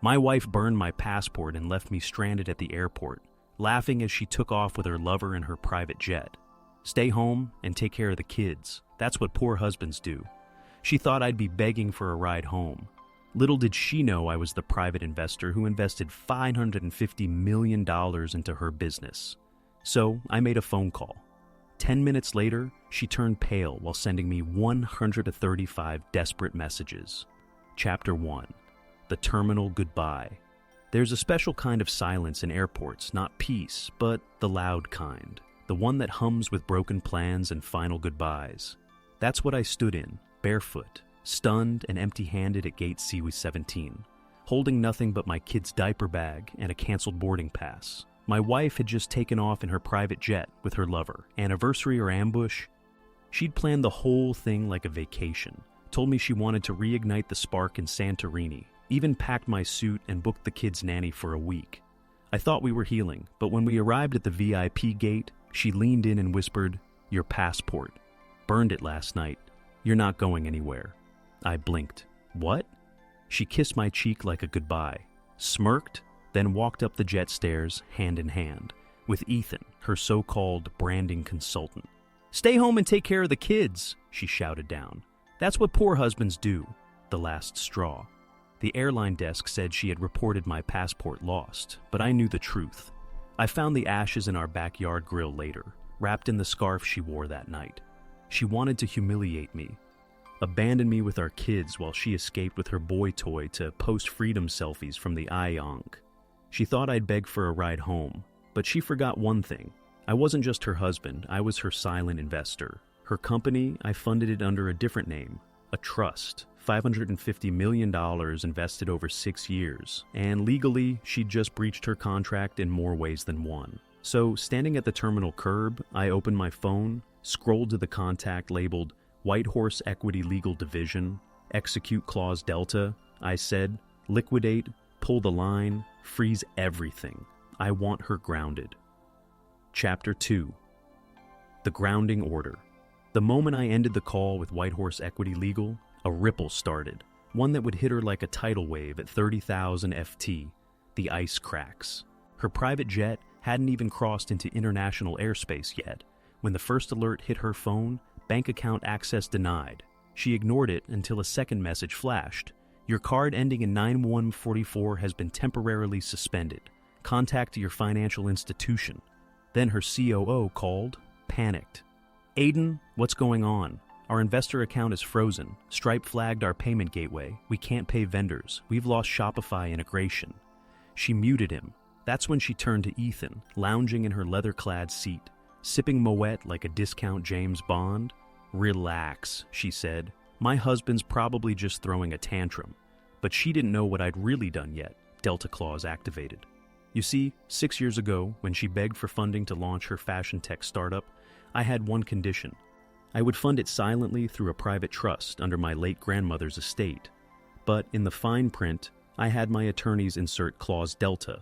My wife burned my passport and left me stranded at the airport, laughing as she took off with her lover in her private jet. Stay home and take care of the kids. That's what poor husbands do. She thought I'd be begging for a ride home. Little did she know I was the private investor who invested $550 million into her business. So I made a phone call. 10 minutes later, she turned pale while sending me 135 desperate messages. Chapter 1. The Terminal Goodbye. There's a special kind of silence in airports, not peace, but the loud kind. The one that hums with broken plans and final goodbyes. That's what I stood in, barefoot, stunned and empty-handed at gate C-17, holding nothing but my kid's diaper bag and a canceled boarding pass. My wife had just taken off in her private jet with her lover. Anniversary or ambush? She'd planned the whole thing like a vacation, told me she wanted to reignite the spark in Santorini, even packed my suit and booked the kids' nanny for a week. I thought we were healing, but when we arrived at the VIP gate, she leaned in and whispered, "Your passport. Burned it last night. You're not going anywhere." I blinked. "What?" She kissed my cheek like a goodbye, smirked, then walked up the jet stairs hand in hand, with Ethan, her so-called branding consultant. "Stay home and take care of the kids," she shouted down. "That's what poor husbands do." The last straw. The airline desk said she had reported my passport lost, but I knew the truth. I found the ashes in our backyard grill later, wrapped in the scarf she wore that night. She wanted to humiliate me, abandon me with our kids while she escaped with her boy toy to post freedom selfies from the Ayong. She thought I'd beg for a ride home, but she forgot one thing. I wasn't just her husband, I was her silent investor. Her company, I funded it under a different name, a trust, $550 million invested over 6 years, and legally, she'd just breached her contract in more ways than one. So, standing at the terminal curb, I opened my phone, scrolled to the contact labeled White Horse Equity Legal Division, Execute Clause Delta. I said, liquidate, pull the line, freeze everything. I want her grounded. Chapter 2. The Grounding Order. The moment I ended the call with White Horse Equity Legal, a ripple started, one that would hit her like a tidal wave at 30,000 FT. The ice cracks. Her private jet hadn't even crossed into international airspace yet. When the first alert hit her phone, bank account access denied. She ignored it until a second message flashed. Your card ending in 9144 has been temporarily suspended. Contact your financial institution. Then her COO called, panicked. Aiden, what's going on? Our investor account is frozen. Stripe flagged our payment gateway. We can't pay vendors. We've lost Shopify integration. She muted him. That's when she turned to Ethan, lounging in her leather-clad seat, sipping Moet like a discount James Bond. Relax, she said. My husband's probably just throwing a tantrum. But she didn't know what I'd really done yet. Delta Clause activated. You see, 6 years ago, when she begged for funding to launch her fashion tech startup, I had one condition. I would fund it silently through a private trust under my late grandmother's estate. But in the fine print, I had my attorneys insert Clause Delta,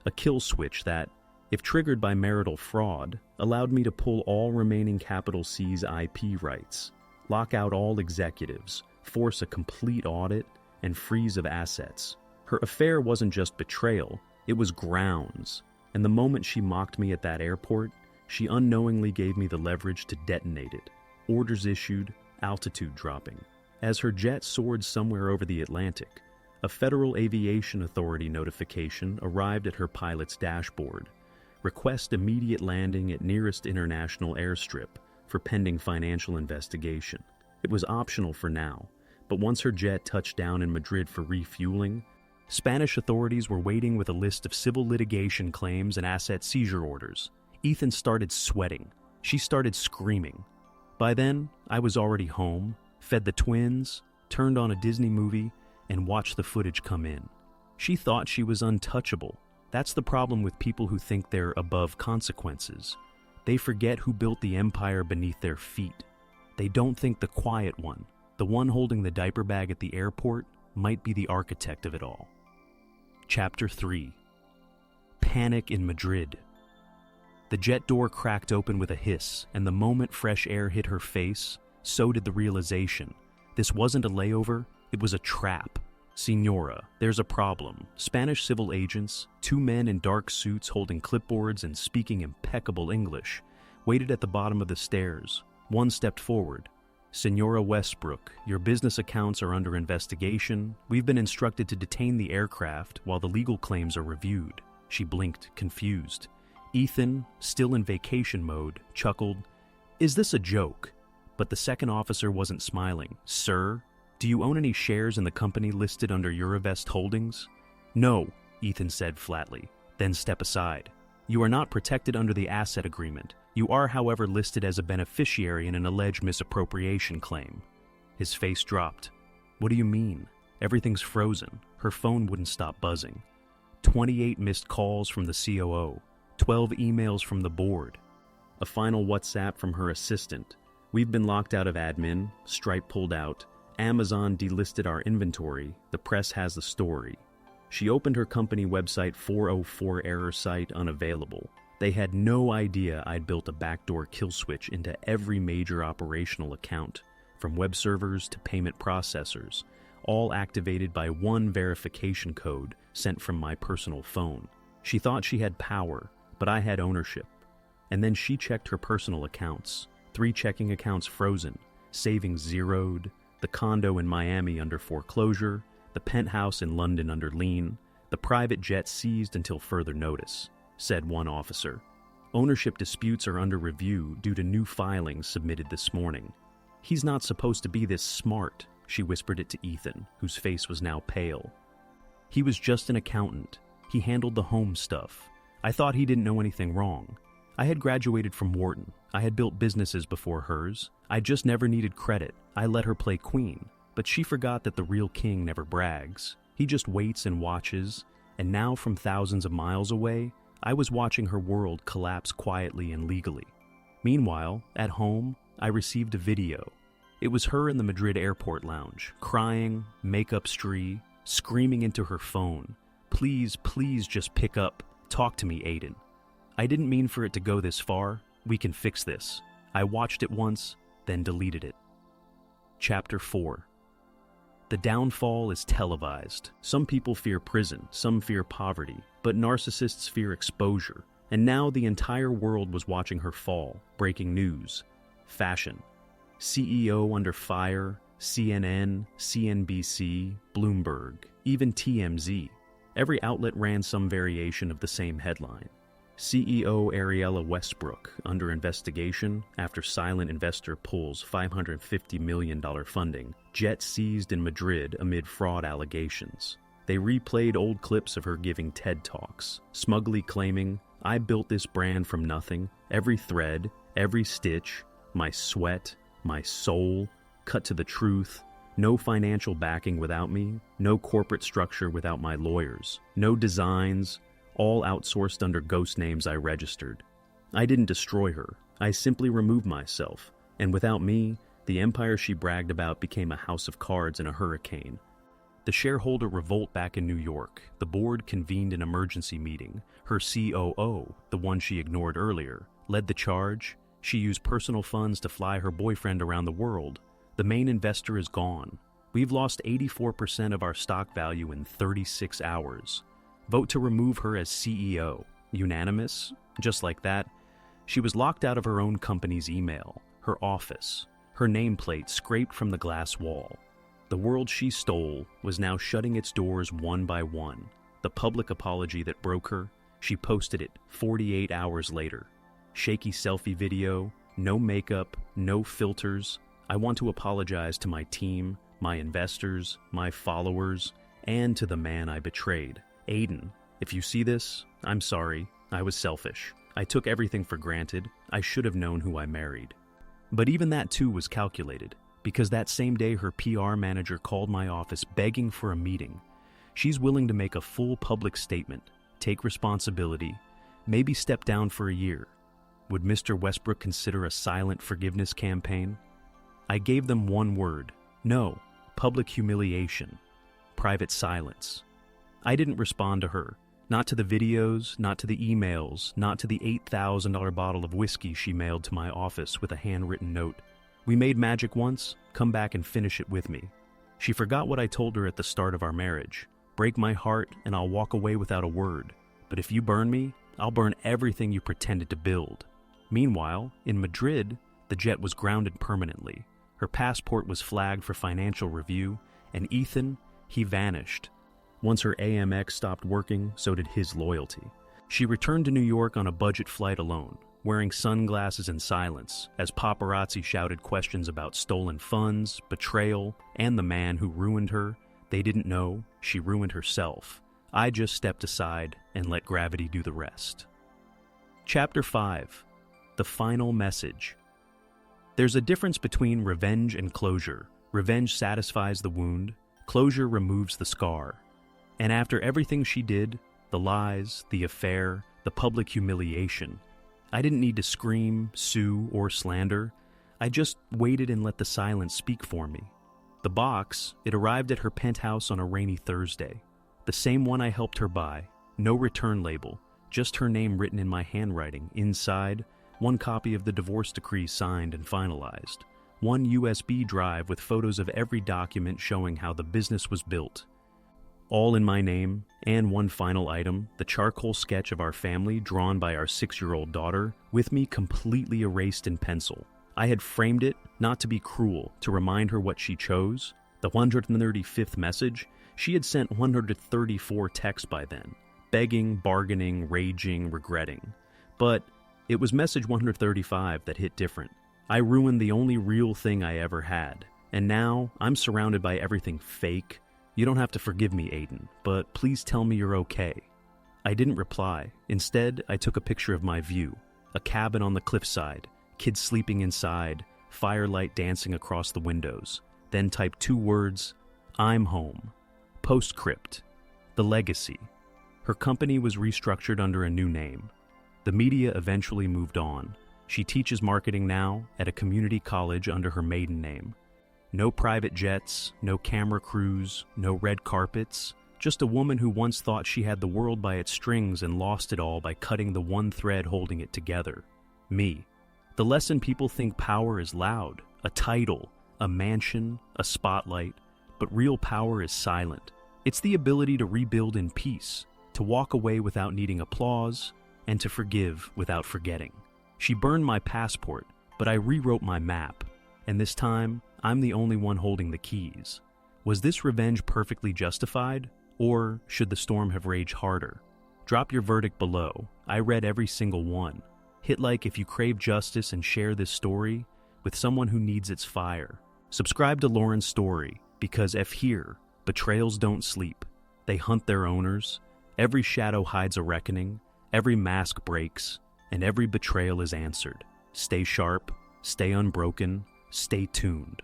a kill switch that, if triggered by marital fraud, allowed me to pull all remaining Capital C's IP rights, lock out all executives, force a complete audit, and freeze of assets. Her affair wasn't just betrayal, it was grounds. And the moment she mocked me at that airport, she unknowingly gave me the leverage to detonate it. Orders issued, altitude dropping. As her jet soared somewhere over the Atlantic, a Federal Aviation Authority notification arrived at her pilot's dashboard. Request immediate landing at nearest international airstrip for pending financial investigation. It was optional for now, but once her jet touched down in Madrid for refueling, Spanish authorities were waiting with a list of civil litigation claims and asset seizure orders. Ethan started sweating. She started screaming. By then, I was already home, fed the twins, turned on a Disney movie, and watched the footage come in. She thought she was untouchable. That's the problem with people who think they're above consequences. They forget who built the empire beneath their feet. They don't think the quiet one, the one holding the diaper bag at the airport, might be the architect of it all. Chapter 3. Panic in Madrid. The jet door cracked open with a hiss, and the moment fresh air hit her face, so did the realization. This wasn't a layover, it was a trap. Senora, there's a problem. Spanish civil agents, two men in dark suits holding clipboards and speaking impeccable English, waited at the bottom of the stairs. One stepped forward. Senora Westbrook, your business accounts are under investigation. We've been instructed to detain the aircraft while the legal claims are reviewed. She blinked, confused. Ethan, still in vacation mode, chuckled. Is this a joke? But the second officer wasn't smiling. Sir, do you own any shares in the company listed under Eurovest Holdings? No, Ethan said flatly. Then step aside. You are not protected under the asset agreement. You are, however, listed as a beneficiary in an alleged misappropriation claim. His face dropped. What do you mean? Everything's frozen. Her phone wouldn't stop buzzing. 28 missed calls from the COO. 12 emails from the board. A final WhatsApp from her assistant. We've been locked out of admin. Stripe pulled out. Amazon delisted our inventory. The press has the story. She opened her company website 404 error site unavailable. They had no idea I'd built a backdoor kill switch into every major operational account, from web servers to payment processors, all activated by one verification code sent from my personal phone. She thought she had power, but I had ownership. And then she checked her personal accounts. 3 checking accounts frozen, savings zeroed, the condo in Miami under foreclosure, the penthouse in London under lien, the private jet seized until further notice, said one officer. Ownership disputes are under review due to new filings submitted this morning. He's not supposed to be this smart, she whispered it to Ethan, whose face was now pale. He was just an accountant. He handled the home stuff. I thought he didn't know anything wrong. I had graduated from Wharton. I had built businesses before hers. I just never needed credit. I let her play queen. But she forgot that the real king never brags. He just waits and watches. And now from thousands of miles away, I was watching her world collapse quietly and legally. Meanwhile, at home, I received a video. It was her in the Madrid airport lounge, crying, makeup-stree, screaming into her phone. Please, please just pick up. Talk to me, Aiden. I didn't mean for it to go this far. We can fix this. I watched it once, then deleted it. Chapter 4. The downfall is televised. Some people fear prison, some fear poverty, but narcissists fear exposure. And now the entire world was watching her fall. Breaking news. Fashion. CEO under fire, CNN, CNBC, Bloomberg, even TMZ. Every outlet ran some variation of the same headline. CEO Ariella Westbrook under investigation after silent investor pulls $550 million funding. Jet seized in Madrid amid fraud allegations. They replayed old clips of her giving TED Talks, smugly claiming, I built this brand from nothing, every thread, every stitch, my sweat, my soul, cut to the truth, no financial backing without me, no corporate structure without my lawyers, no designs, all outsourced under ghost names I registered. I didn't destroy her. I simply removed myself. And without me, the empire she bragged about became a house of cards in a hurricane. The shareholder revolt back in New York. The board convened an emergency meeting. Her COO, the one she ignored earlier, led the charge. She used personal funds to fly her boyfriend around the world. The main investor is gone. We've lost 84% of our stock value in 36 hours. Vote to remove her as CEO. Unanimous? Just like that. She was locked out of her own company's email, her office, her nameplate scraped from the glass wall. The world she stole was now shutting its doors one by one. The public apology that broke her, she posted it 48 hours later. Shaky selfie video, no makeup, no filters. I want to apologize to my team, my investors, my followers, and to the man I betrayed. Aiden, if you see this, I'm sorry. I was selfish. I took everything for granted. I should have known who I married. But even that too was calculated, because that same day her PR manager called my office begging for a meeting. She's willing to make a full public statement, take responsibility, maybe step down for a year. Would Mr. Westbrook consider a silent forgiveness campaign? I gave them one word. No. Public humiliation. Private silence. I didn't respond to her. Not to the videos, not to the emails, not to the $8,000 bottle of whiskey she mailed to my office with a handwritten note. We made magic once, come back and finish it with me. She forgot what I told her at the start of our marriage. Break my heart and I'll walk away without a word. But if you burn me, I'll burn everything you pretended to build. Meanwhile, in Madrid, the jet was grounded permanently. Her passport was flagged for financial review, and Ethan, he vanished. Once her AMX stopped working, so did his loyalty. She returned to New York on a budget flight alone, wearing sunglasses in silence, as paparazzi shouted questions about stolen funds, betrayal, and the man who ruined her. They didn't know she ruined herself. I just stepped aside and let gravity do the rest. Chapter 5. The Final Message. There's a difference between revenge and closure. Revenge satisfies the wound, closure removes the scar. And after everything she did, the lies, the affair, the public humiliation, I didn't need to scream, sue, or slander. I just waited and let the silence speak for me. The box, it arrived at her penthouse on a rainy Thursday. The same one I helped her buy. No return label, just her name written in my handwriting. Inside, one copy of the divorce decree signed and finalized. One USB drive with photos of every document showing how the business was built. All in my name, and one final item, the charcoal sketch of our family drawn by our 6-year-old daughter, with me completely erased in pencil. I had framed it, not to be cruel, to remind her what she chose. The 135th message, she had sent 134 texts by then, begging, bargaining, raging, regretting. But it was message 135 that hit different. I ruined the only real thing I ever had, and now I'm surrounded by everything fake. You don't have to forgive me, Aiden, but please tell me you're okay. I didn't reply. Instead, I took a picture of my view. A cabin on the cliffside, kids sleeping inside, firelight dancing across the windows. Then typed 2 words, I'm home. Postscript. The legacy. Her company was restructured under a new name. The media eventually moved on. She teaches marketing now at a community college under her maiden name. No private jets, no camera crews, no red carpets, just a woman who once thought she had the world by its strings and lost it all by cutting the one thread holding it together. Me. The lesson people think power is loud, a title, a mansion, a spotlight, but real power is silent. It's the ability to rebuild in peace, to walk away without needing applause, and to forgive without forgetting. She burned my passport, but I rewrote my map, and this time, I'm the only one holding the keys. Was this revenge perfectly justified, or should the storm have raged harder? Drop your verdict below. I read every single one. Hit like if you crave justice and share this story with someone who needs its fire. Subscribe to Lauren's story, because if here, betrayals don't sleep. They hunt their owners. Every shadow hides a reckoning. Every mask breaks, and every betrayal is answered. Stay sharp, stay unbroken, stay tuned.